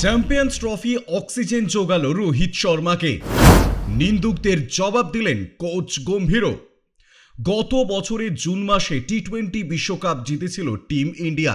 Champions trophy oxygen জোগাল রোহিত শর্মাকে। নিন্দুকদের জবাব দিলেন কোচ গম্ভীরও। গত বছরের জুন মাসে টি-20 বিশ্বকাপ জিতেছিল টিম ইন্ডিয়া।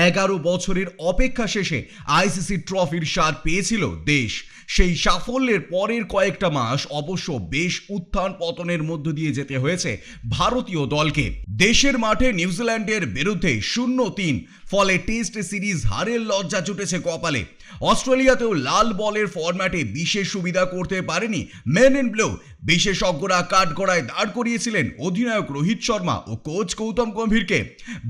11 বছরের অপেক্ষা শেষে আইসিসি ট্রফির স্বাদ পেয়েছিল দেশ। সেই সাফল্যের পরের কয়েকটা মাস অবশ্য বেশ উত্থান পতনের মধ্য দিয়ে যেতে হয়েছে ভারতীয় দলকে। দেশের মাঠে নিউজিল্যান্ডের বিরুদ্ধে 0-3 ফলে টেস্ট সিরিজ হারের লজ্জা জুটেছে কপালে। অস্ট্রেলিয়াতেও লাল বলের ফরম্যাটে বিশেষ সুবিধা করতে পারেনি মেন ইন ব্লু। বিশেষজ্ঞরা কাঠগড়ায় দাঁড় করিয়েছিলেন অধিনায়ক রোহিত শর্মা ও কোচ গৌতম গম্ভীরকে।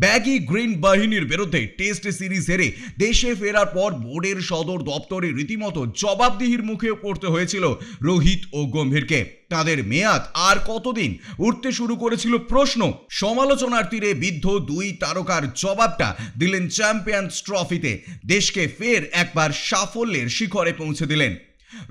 ব্যাগি গ্রিন বাহিনীর বিরুদ্ধে টেস্ট সিরিজ হেরে দেশে ফেরার পর বোর্ডের সদর দপ্তরে রীতিমতো জবাবদিহির মুখে পড়তে হয়েছিল রোহিত ও গম্ভীরকে। তাদের মেয়াদ আর কতদিন, উঠতে শুরু করেছিল প্রশ্ন। সমালোচনার তীরে বিদ্ধ দুই তারকার জবাবটা দিলেন চ্যাম্পিয়ন্স ট্রফিতে। দেশকে ফের একবার সাফল্যের শিখরে পৌঁছে দিলেন।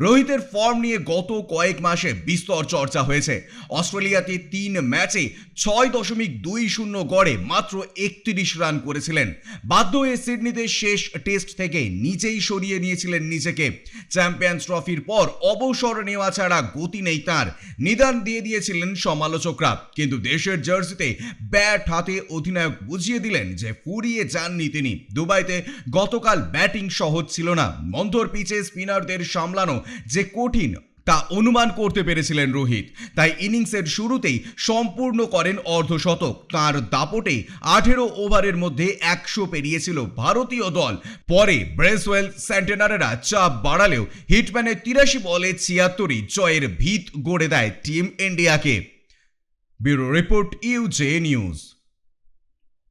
রোহিতের ফর্ম নিয়ে গত কয়েক মাসে বিস্তর চর্চা হয়েছে। অস্ট্রেলিয়াতে 3 ম্যাচে 6.20 গড়ে মাত্র 31 রান করেছিলেন। বাধ্য হয়ে সিডনিতে শেষ টেস্ট থেকে নিজেই সরিয়ে নিয়েছিলেন নিজেকে। চ্যাম্পিয়ন্স ট্রফির পর অবসর নেওয়া ছাড়া গতি নেই তার, নিদান দিয়ে দিয়েছিলেন সমালোচকরা। কিন্তু দেশের জার্সিতে ব্যাট হাতে অধিনায়ক বুঝিয়ে দিলেন যে ফুরিয়ে যাননি তিনি। দুবাইতে গতকাল ব্যাটিং সহজ ছিল না। মন্থর পিচে স্পিনারদের সামলানো যে কঠিন তা অনুমান করতে পেরেছিলেন রোহিত। তাই ইনিংসের শুরুতেই সম্পূর্ণ করেন অর্ধশতক। তার দাপটে 18 ওভারের মধ্যে 100 পেরিয়েছিল ভারতীয় দল। পরে ব্রেসওয়েল সেন্টেনারেরা চাপ বাড়ালেও হিটম্যানের 83 বলে 76 জয়ের ভিত গড়ে দেয় টিম ইন্ডিয়াকে। ব্যুরো রিপোর্ট, ইউজে নিউজ।